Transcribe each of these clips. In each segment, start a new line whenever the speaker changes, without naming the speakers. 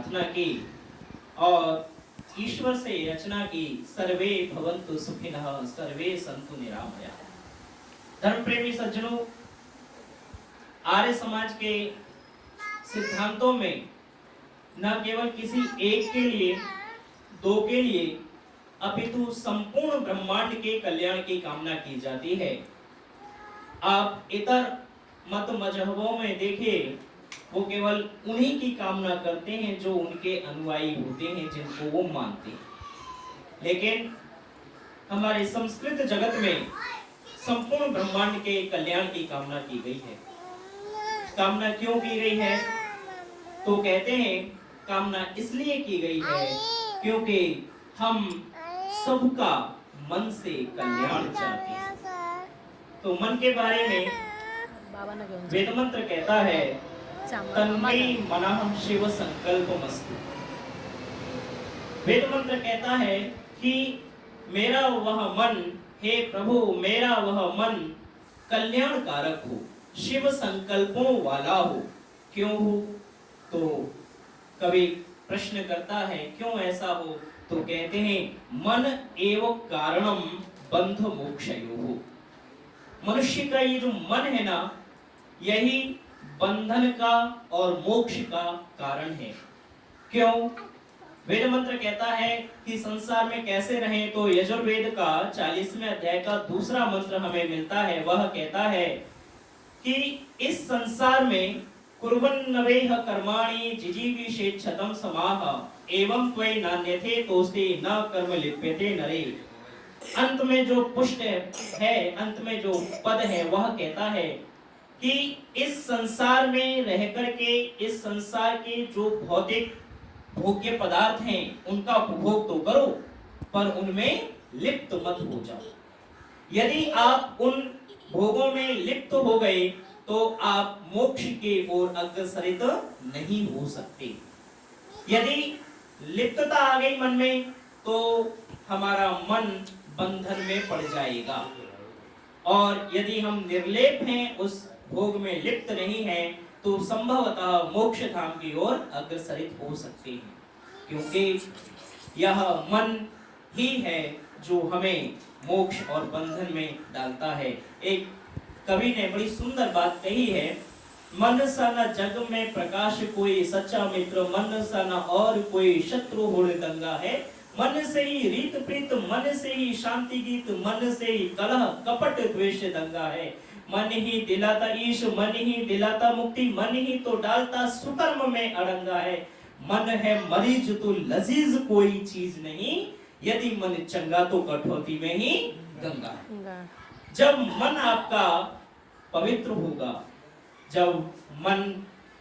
प्रार्थना की और ईश्वर से याचना की, सर्वे भवन्तु सुखिनः, सर्वे सन्तु निरामयाः। धर्म प्रेमी सज्जनों, आर्य समाज के सिद्धांतों में न केवल किसी एक के लिए, दो के लिए, अपितु संपूर्ण ब्रह्मांड के कल्याण की कामना की जाती है। आप इतर मत मजहबों में देखें, वो केवल उन्हीं की कामना करते हैं जो उनके अनुयायी होते हैं, जिनको वो मानते हैं। लेकिन हमारे संस्कृत जगत में संपूर्ण ब्रह्मांड के कल्याण की कामना की गई है। कामना क्यों की गई है? तो कहते हैं कामना इसलिए की गई है क्योंकि हम सबका मन से कल्याण चाहते हैं। तो मन के बारे में वेद मंत्र कहता है, तन्मयि मनः शिव संकल्पमस्तु। वेद मंत्र कहता है कि मेरा वह मन, हे प्रभु मेरा वह मन कल्याण कारक हो, शिव संकल्पों वाला हो। क्यों हो? तो कवि प्रश्न करता है क्यों ऐसा हो? तो कहते हैं मन एव कारणम बंध मोक्षयोः। मनुष्य का ये जो मन है ना, यही बंधन का और मोक्ष का कारण है। क्यों? वेद मंत्र कहता है कि संसार में कैसे रहें, तो यजुर्वेद का 40वें अध्याय का दूसरा मंत्र हमें मिलता है। वह कहता है कि इस संसार में कुर्वन्नवेह कर्माणि जिजीविषेच्छतं समाह एवं त्वयि नान्यथे तोस्ते न कर्म लिप्यते नरे। अंत में जो पुष्ट है, अंत में जो पद है, वह कहता है कि इस संसार में रह करके, इस संसार के जो भौतिक भोग्य पदार्थ हैं उनका उपभोग तो करो, पर उनमें लिप्त मत हो जाओ। यदि आप उन भोगों में लिप्त हो गए तो आप मोक्ष की ओर अग्रसरित नहीं हो सकते। यदि लिप्तता आ गई मन में तो हमारा मन बंधन में पड़ जाएगा, और यदि हम निर्लेप हैं, उस भोग में लिप्त नहीं हैं, तो संभवतः मोक्ष धाम की ओर अग्रसरित हो सकते हैं, क्योंकि यह मन ही है जो हमें मोक्ष और बंधन में डालता है। एक कवि ने बड़ी सुंदर बात कही है, मन सा न जग में प्रकाश कोई सच्चा मित्र, मन सा न और कोई शत्रु हुड़दंगा है। मन से ही रीत प्रीत, मन से ही शांति गीत, मन से ही कलह कपट द्वेष दंगा है। मन ही दिलाता ईश, मन ही दिलाता मुक्ति, मन ही तो डालता सुकर्म में अड़ंगा है। मन है मरीज तो लजीज कोई चीज नहीं, यदि मन चंगा तो कठौती में ही गंगा है। जब मन आपका पवित्र होगा, जब मन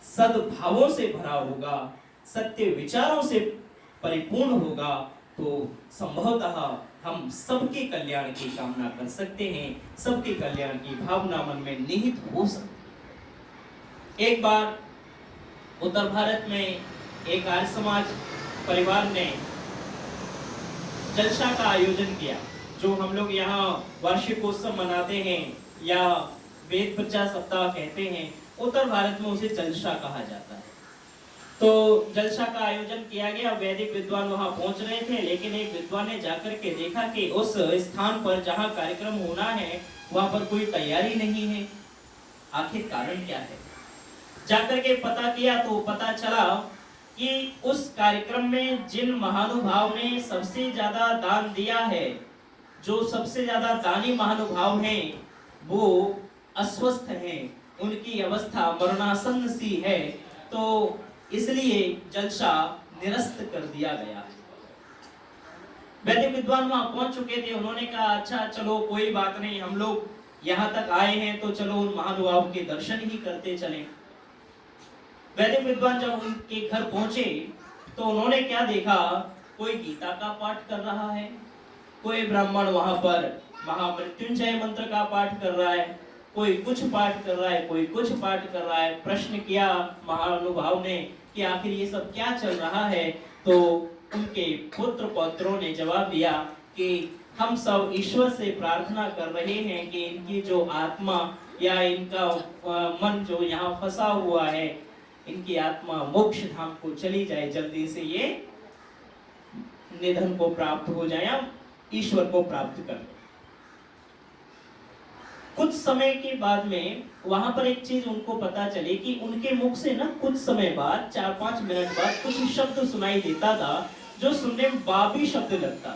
सद्भावों से भरा होगा, सत्य विचारों से परिपूर्ण होगा, तो संभवतः हम सबके कल्याण की कामना कर सकते हैं, सबके कल्याण की भावना मन में निहित हो सकती है। एक बार उत्तर भारत में एक आर्य समाज परिवार ने जलसा का आयोजन किया, जो हम लोग यहाँ वार्षिकोत्सव मनाते हैं या वेद प्रचार सप्ताह कहते हैं। उत्तर भारत में उसे जलसा कहा जाता है। तो जलसा का आयोजन किया गया, वैदिक विद्वान वहां पहुंच रहे थे, लेकिन एक विद्वान ने जाकर के देखा कि उस स्थान पर जहां कार्यक्रम होना है वहां पर कोई तैयारी नहीं है। आखिर कारण क्या है? जाकर के पता किया तो पता चला कि उस कार्यक्रम में जिन महानुभाव ने सबसे ज्यादा दान दिया है, जो सबसे ज्यादा दानी महानुभाव हैं, वो अस्वस्थ हैं, उनकी अवस्था मरणासन्न सी है, तो इसलिए जलसा निरस्त कर दिया गया है। वैदिक विद्वान वहां पहुंच चुके थे, उन्होंने कहा अच्छा चलो कोई बात नहीं, हम लोग यहाँ तक आए हैं तो चलो उन महानुभाव के दर्शन ही करते चलें। वैदिक विद्वान जब उनके घर पहुंचे तो उन्होंने क्या देखा, कोई गीता का पाठ कर रहा है, कोई ब्राह्मण वहां पर महामृत्युंजय मंत्र का पाठ कर रहा है, कोई कुछ पाठ कर रहा है, कोई कुछ पाठ कर रहा है। प्रश्न किया महानुभाव ने कि आखिर ये सब क्या चल रहा है? तो उनके पुत्र पौत्रों ने जवाब दिया कि हम सब ईश्वर से प्रार्थना कर रहे हैं कि इनकी जो आत्मा या इनका मन जो यहाँ फंसा हुआ है, इनकी आत्मा मोक्ष धाम को चली जाए, जल्दी से ये निधन को प्राप्त हो जाए, या ईश्वर को प्राप्त कर ले। कुछ समय के बाद में वहां पर एक चीज उनको पता चली कि उनके मुख से ना कुछ समय बाद, 4-5 मिनट बाद कुछ शब्द सुनाई देता था जो सुनने में बाबी शब्द लगता।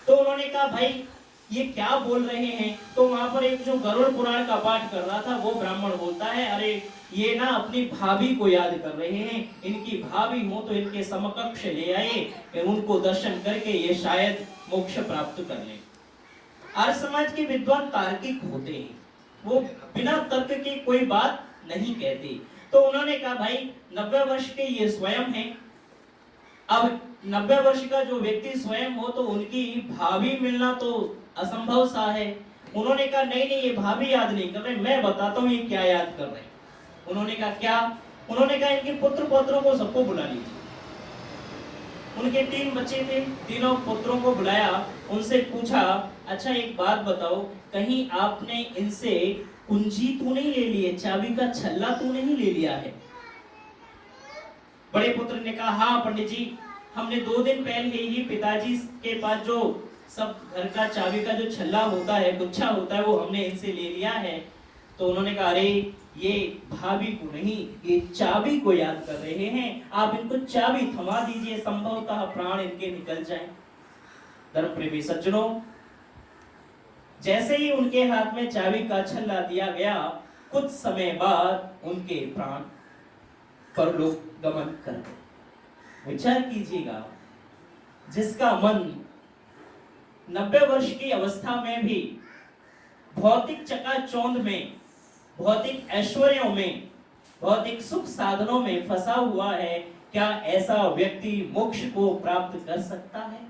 तो उन्होंने कहा भाई ये क्या बोल रहे हैं। तो वहां पर एक जो गरुड़ पुराण का पाठ कर रहा था वो ब्राह्मण बोलता है, अरे ये ना अपनी भाभी को याद कर रहे हैं, इनकी भाभी हो तो इनके समकक्ष ले आए, उनको दर्शन करके ये शायद मोक्ष प्राप्त कर ले। आर्य समाज के विद्वान तार्किक होते हैं, वो बिना तर्क के कोई बात नहीं कहते। तो उन्होंने कहा भाई 90 वर्ष के ये स्वयं हैं, अब 90 वर्ष का जो व्यक्ति स्वयं हो तो उनकी भाभी मिलना तो असंभव सा है। उन्होंने कहा नहीं नहीं, ये भाभी याद नहीं कर रहे, मैं बताता हूँ ये क्या याद कर रहे हैं। उन्होंने कहा क्या? उन्होंने कहा इनके पुत्र पौत्रों को सबको बुला लीजिए। उनके 3 बच्चे थे, तीनों पुत्रों को बुलाया, उनसे पूछा अच्छा एक बात बताओ, कहीं आपने इनसे कुंजी तो नहीं ले ली है, चाबी का छल्ला तो नहीं ले लिया है? बड़े पुत्र ने कहा हाँ पंडित जी, हमने 2 दिन पहले ही पिताजी के पास जो सब घर का चाबी का जो छल्ला होता है, गुच्छा होता है, वो हमने इनसे ले लिया है। तो उन्होंने कहा अरे ये भाभी को नहीं, ये चाबी को याद कर रहे हैं, आप इनको चाबी थमा दीजिए, संभवतः प्राण इनके निकल जाए। धर्म प्रेमी सज्जनों, जैसे ही उनके हाथ में चाबी का छल्ला दिया गया, कुछ समय बाद उनके प्राण परलोक गमन कर गए। विचार कीजिएगा, जिसका मन 90 वर्ष की अवस्था में भी भौतिक चकाचौंध में, भौतिक ऐश्वर्यों में, भौतिक सुख साधनों में फंसा हुआ है, क्या ऐसा व्यक्ति मोक्ष को प्राप्त कर सकता है?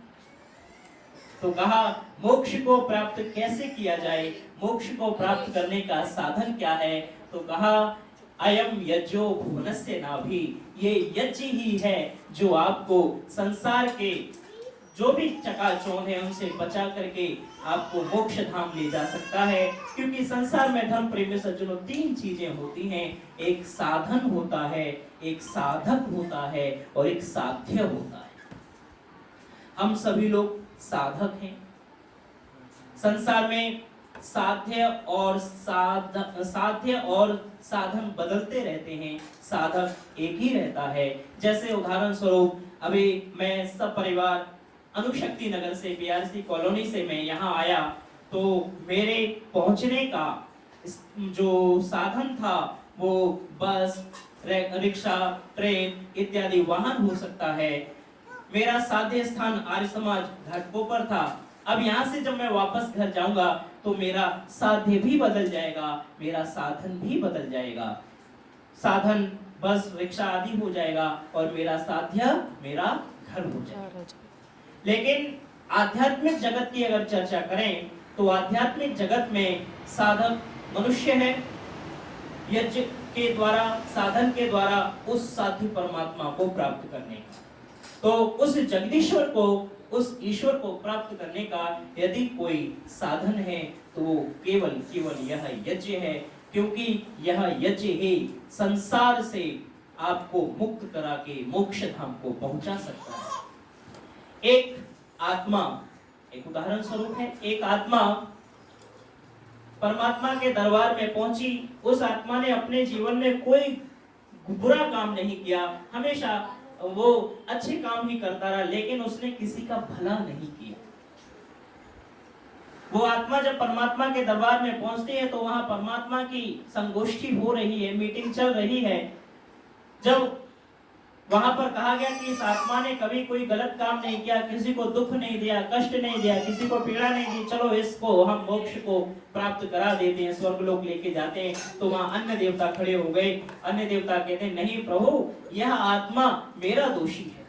तो कहा मोक्ष को प्राप्त कैसे किया जाए, मोक्ष को प्राप्त करने का साधन क्या है? तो कहा अयम यज्ञो भुवनस्य नाभि, ये यज्ञ ही है जो आपको संसार के जो भी चकाचौंध है उनसे बचा करके आपको मोक्ष धाम ले जा सकता है। क्योंकि संसार में धर्म प्रेमी सज्जनों 3 चीजें होती हैं, एक साधन होता है, एक साधक होता है और एक साध्य होता है। हम सभी लोग साधक हैं। संसार में साध्य और साधन बदलते रहते हैं, साधक एक ही रहता है। जैसे उदाहरण स्वरूप अभी मैं सब परिवार अनुशक्ति नगर से, बीआरसी कॉलोनी से मैं यहाँ आया, तो मेरे पहुंचने का जो साधन था वो बस, रिक्शा, ट्रेन इत्यादि वाहन हो सकता है। मेरा साध्य स्थान आर्य समाज घाटकोपर था। अब यहाँ से जब मैं वापस घर जाऊंगा तो मेरा साध्य भी बदल जाएगा, मेरा साधन भी बदल जाएगा। साधन बस, रिक्शा आदि हो जाएगा और मेरा साध्य मेरा घर हो जाएगा। लेकिन आध्यात्मिक जगत की अगर चर्चा करें तो आध्यात्मिक जगत में साधक मनुष्य है। यज्ञ के द्वारा, साधन के द्वारा उस साध्य परमात्मा को प्राप्त करने का, तो उस जगदीश्वर को, उस ईश्वर को प्राप्त करने का यदि कोई साधन है तो केवल यह यज्ञ है। क्योंकि यह यज्ञ ही संसार से आपको मुक्त करा के मोक्ष धाम को पहुंचा सकता है। एक आत्मा, एक उदाहरण स्वरूप है, एक आत्मा परमात्मा के दरबार में पहुंची। उस आत्मा ने अपने जीवन में कोई बुरा काम नहीं किया, हमेशा वो अच्छे काम ही करता रहा, लेकिन उसने किसी का भला नहीं किया। वो आत्मा जब परमात्मा के दरबार में पहुंचती है तो वहां परमात्मा की संगोष्ठी हो रही है, मीटिंग चल रही है। जब वहां पर कहा गया कि इस आत्मा ने कभी कोई गलत काम नहीं किया, किसी को दुख नहीं दिया, कष्ट नहीं दिया, किसी को पीड़ा नहीं दी, चलो इसको हम मोक्ष को प्राप्त करा देते हैं, स्वर्गलोक लेके जाते हैं। तो वहां अन्य देवता खड़े हो गए। अन्य देवता कहते हैं नहीं प्रभु, यह आत्मा मेरा दोषी है।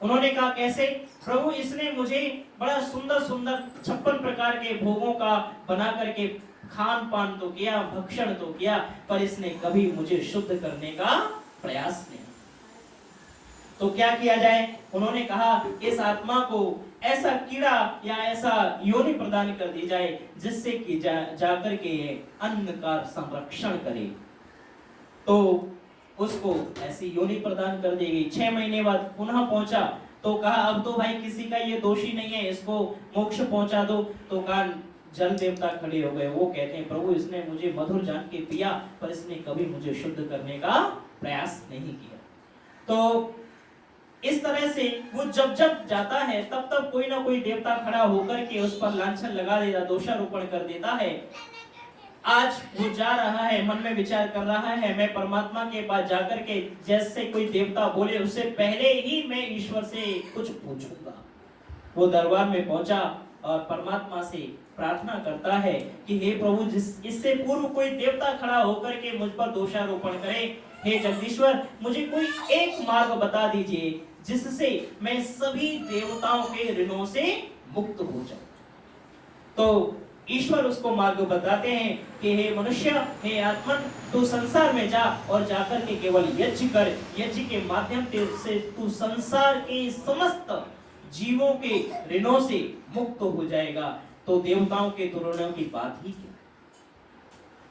उन्होंने कहा कैसे? प्रभु इसने मुझे बड़ा सुंदर सुंदर 56 प्रकार के भोगों का बना करके खान पान तो किया, भक्षण तो किया, पर इसने कभी मुझे शुद्ध करने का प्रयास नहीं। तो क्या किया जाए? उन्होंने कहा इस आत्मा को ऐसा कीड़ा या ऐसा योनि प्रदान कर दी जाए जिससे कि जाकर के ये अन्न का संरक्षण करे। तो उसको ऐसी योनि प्रदान कर दी गई। 6 महीने बाद पुनः पहुंचा तो कहा अब तो भाई किसी का ये दोषी नहीं है, इसको मोक्ष पहुंचा दो। तो कहा जल देवता खड़े हो गए। वो कहते हैं प्रभु इसने मुझे मधुर जान के पिया, पर इसने कभी मुझे शुद्ध करने का प्रयास नहीं किया। तो इस तरह से वो जब जब जाता है तब तब कोई ना कोई देवता खड़ा होकर के उस पर लांछन लगा देता, दोषारोपण कर देता है। आज वो जा रहा है, मन में विचार कर रहा है मैं परमात्मा के पास जाकर के जैसे कोई देवता बोले उससे पहले ही मैं ईश्वर से कुछ पूछूंगा। वो दरबार में पहुंचा और परमात्मा से प्रार्थना करता है कि हे प्रभु इससे पूर्व कोई देवता खड़ा होकर के मुझ पर दोषारोपण करे, हे जगदीश्वर मुझे कोई एक मार्ग बता दीजिए जिससे मैं सभी देवताओं के ऋणों से मुक्त हो जाऊं। तो ईश्वर उसको मार्ग बताते हैं कि हे मनुष्य, हे आत्मन, तू संसार में जा और जाकर के केवल यज्ञ कर। यज्ञ के माध्यम से तू संसार के समस्त जीवों के ऋणों से मुक्त हो जाएगा। तो देवताओं के तो ऋणों की बात ही क्या।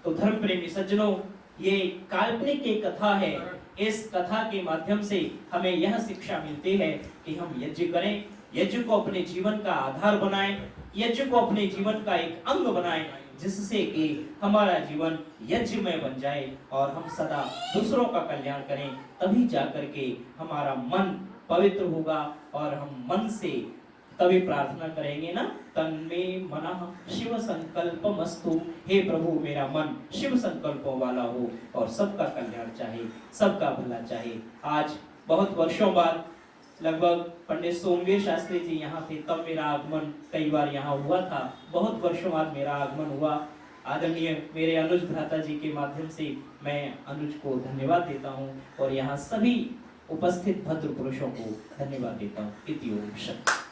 तो धर्म प्रेमी सज्जनों, ये काल्पनिक एक कथा है। इस कथा के माध्यम से हमें यह शिक्षा मिलती है कि हम यज्ञ करें, यज्ञ को अपने जीवन का आधार बनाएं, यज्ञ को अपने जीवन का एक अंग बनाएं, जिससे कि हमारा जीवन यज्ञमय बन जाए और हम सदा दूसरों का कल्याण करें। तभी जाकर के हमारा मन पवित्र होगा और हम मन से तभी प्रार्थना करेंगे ना, तन्मे मनः शिव संकल्पमस्तु। हे प्रभु मेरा मन शिव संकल्पों वाला हो और सबका कल्याण चाहे, सबका भला चाहे। आज बहुत वर्षों बाद लगभग पंडित सोमवीर शास्त्री जी यहाँ थे, तब मेरा आगमन कई बार यहाँ हुआ था। बहुत वर्षों बाद मेरा आगमन हुआ। आदरणीय मेरे अनुज भ्राता जी के माध्यम से मैं अनुज को धन्यवाद देता हूँ और यहाँ सभी उपस्थित भद्र पुरुषों को धन्यवाद देता हूँ। इति ओम शांति।